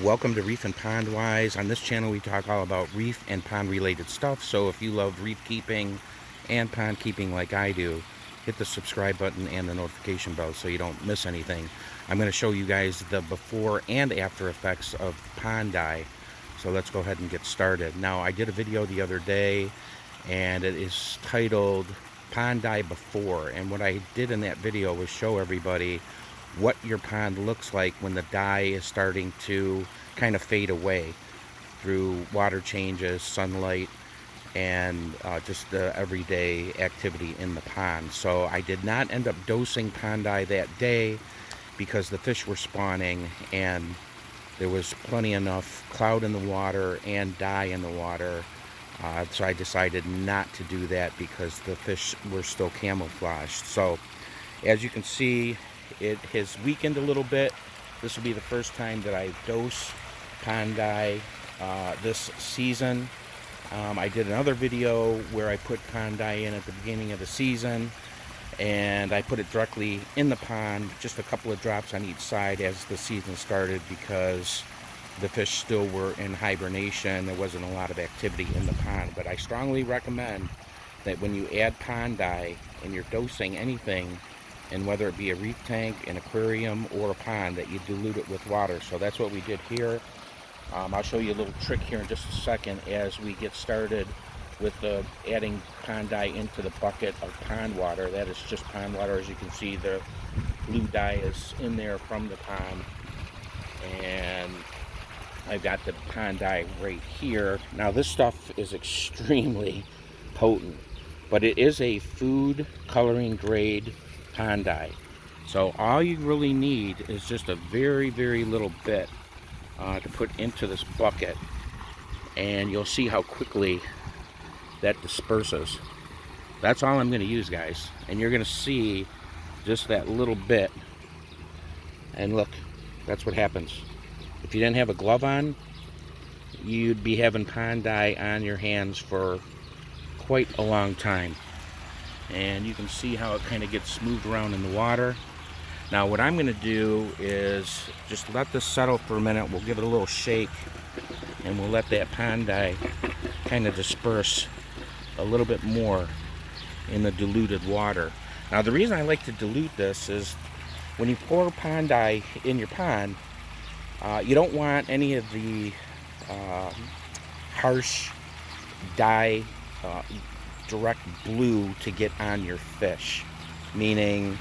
Welcome to Reef and Pond Wise. On this channel we talk all about reef and pond related stuff, so if you love reef keeping and pond keeping like I do, hit the subscribe button and the notification bell so you don't miss anything. I'm going to show you guys the before and after effects of pond dye, so let's go ahead and get started. Now, I did a video the other day and it is titled Pond Dye Before, and what I did in that video was show everybody what your pond looks like when the dye is starting to kind of fade away through water changes, sunlight, and just the everyday activity in the pond. So I did not end up dosing pond dye that day because the fish were spawning and there was plenty enough cloud in the water and dye in the water. So I decided not to do that because the fish were still camouflaged. So as you can see, it has weakened a little bit. This will be the first time that I dose pond dye this season. I did another video where I put pond dye in at the beginning of the season, and I put it directly in the pond, just a couple of drops on each side as the season started, because the fish still were in hibernation. There wasn't a lot of activity in the pond. But I strongly recommend that when you add pond dye and you're dosing anything, and whether it be a reef tank, an aquarium, or a pond, that you dilute it with water. So that's what we did here. I'll show you a little trick here in just a second as we get started with adding pond dye into the bucket of pond water. That is just pond water. As you can see, the blue dye is in there from the pond, and I've got the pond dye right here. Now, this stuff is extremely potent, but it is a food coloring grade pond dye. So all you really need is just a very, very little bit to put into this bucket, and you'll see how quickly that disperses. That's all I'm going to use, guys, and you're going to see just that little bit, and look, that's what happens. If you didn't have a glove on, you'd be having pond dye on your hands for quite a long time. And you can see how it kind of gets smoothed around in the water. Now, what I'm going to do is just let this settle for a minute. We'll give it a little shake, and we'll let that pond dye kind of disperse a little bit more in the diluted water. Now, the reason I like to dilute this is when you pour pond dye in your pond, you don't want any of the harsh dye, direct blue to get on your fish. Meaning,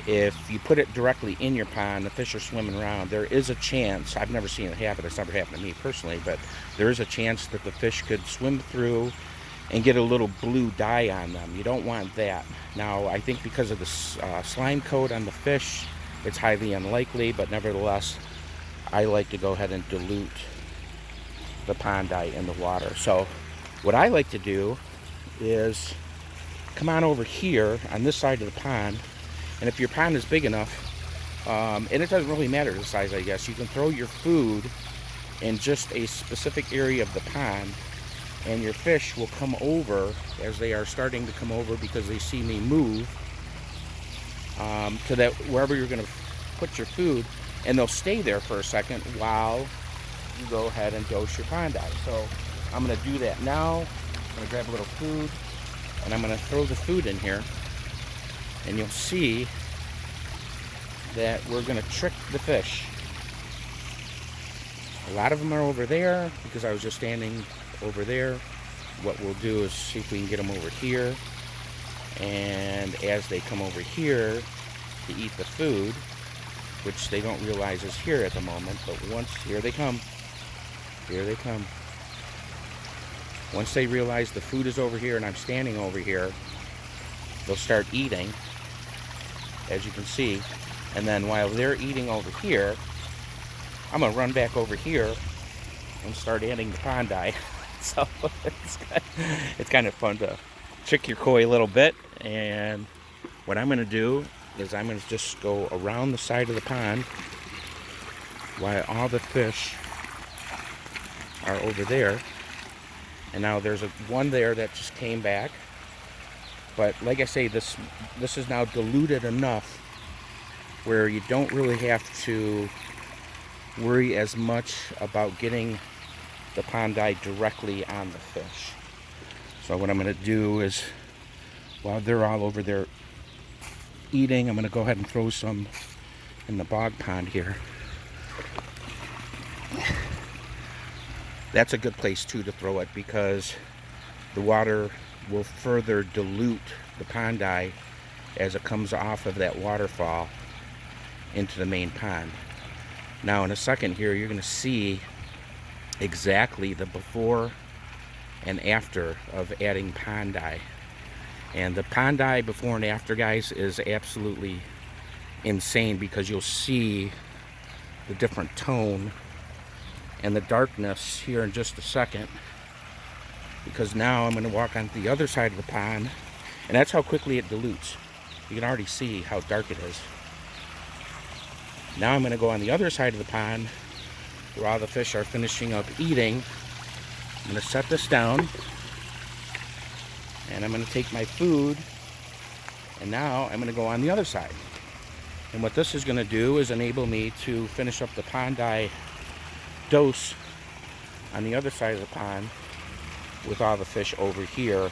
if you put it directly in your pond, the fish are swimming around, there is a chance, I've never seen it happen, it's never happened to me personally, but there is a chance that the fish could swim through and get a little blue dye on them. You don't want that. Now, I think because of the slime coat on the fish, it's highly unlikely, but nevertheless, I like to go ahead and dilute the pond dye in the water. So what I like to do is come on over here on this side of the pond, and if your pond is big enough, and it doesn't really matter the size, I guess, you can throw your food in just a specific area of the pond, and your fish will come over as they are starting to come over because they see me move to that wherever you're going to put your food, and they'll stay there for a second while you go ahead and dose your pond dye. So I'm going to do that now. I'm going to grab a little food, and I'm going to throw the food in here, and you'll see that we're going to trick the fish. A lot of them are over there because I was just standing over there. What we'll do is see if we can get them over here, and as they come over here to eat the food, which they don't realize is here at the moment, but here they come. Once they realize the food is over here and I'm standing over here, they'll start eating, as you can see. And then while they're eating over here, I'm going to run back over here and start adding the pond dye. So it's kind of fun to trick your koi a little bit. And what I'm going to do is I'm going to just go around the side of the pond while all the fish are over there. And now there's one there that just came back. But like I say, this is now diluted enough where you don't really have to worry as much about getting the pond dye directly on the fish. So what I'm going to do is, while they're all over there eating, I'm going to go ahead and throw some in the bog pond here. That's a good place too to throw it, because the water will further dilute the pond dye as it comes off of that waterfall into the main pond. Now in a second here, you're going to see exactly the before and after of adding pond dye. And the pond dye before and after, guys, is absolutely insane, because you'll see the different tone and the darkness here in just a second. Because now I'm going to walk on the other side of the pond, and that's how quickly it dilutes. You can already see how dark it is. Now I'm going to go on the other side of the pond where all the fish are finishing up eating. I'm going to set this down, and I'm going to take my food, and now I'm going to go on the other side. And what this is going to do is enable me to finish up the pond dye dose on the other side of the pond with all the fish over here.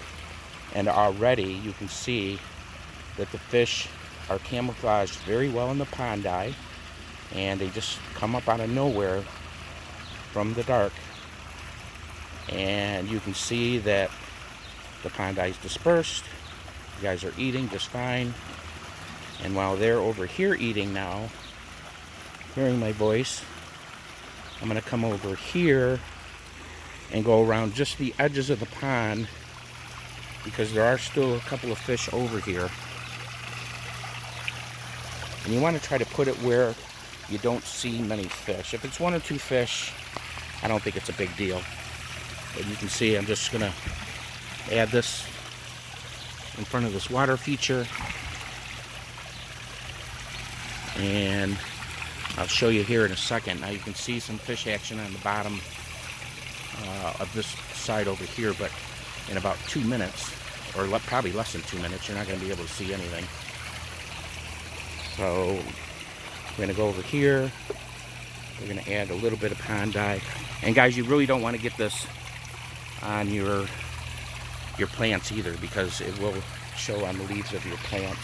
And already you can see that the fish are camouflaged very well in the pond dye, and they just come up out of nowhere from the dark. And you can see that the pond dye is dispersed. You guys are eating just fine. And while they're over here eating now, hearing my voice, I'm going to come over here and go around just the edges of the pond, because there are still a couple of fish over here. And you want to try to put it where you don't see many fish. If it's one or two fish, I don't think it's a big deal. But you can see I'm just going to add this in front of this water feature, and I'll show you here in a second. Now you can see some fish action on the bottom of this side over here, but in about 2 minutes, or probably less than 2 minutes, you're not going to be able to see anything. So we're going to go over here. We're going to add a little bit of pond dye. And guys, you really don't want to get this on your plants either, because it will show on the leaves of your plants.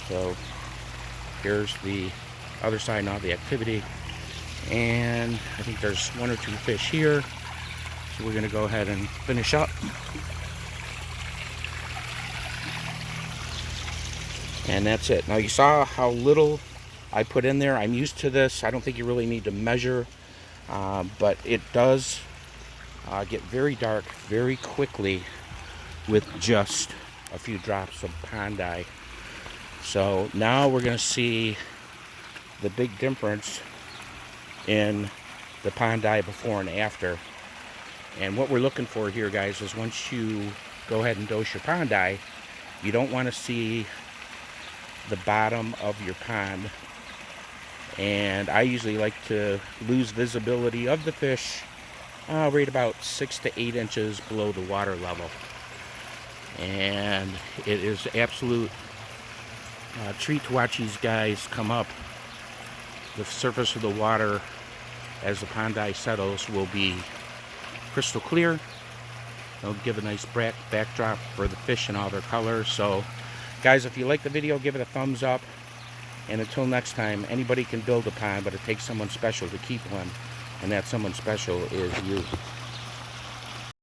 So here's the other side now, the activity. And I think there's one or two fish here. So we're going to go ahead and finish up. And that's it. Now you saw how little I put in there. I'm used to this. I don't think you really need to measure, but it does get very dark very quickly with just a few drops of pond dye. So now we're going to see the big difference in the pond dye before and after. And what we're looking for here, guys, is once you go ahead and dose your pond dye, you don't want to see the bottom of your pond. And I usually like to lose visibility of the fish right about 6 to 8 inches below the water level. And it is absolute treat to watch these guys come up. The surface of the water as the pond dye settles will be crystal clear. It'll give a nice backdrop for the fish and all their colors. So guys, if you like the video, give it a thumbs up. And until next time, anybody can build a pond, but it takes someone special to keep one. And that someone special is you.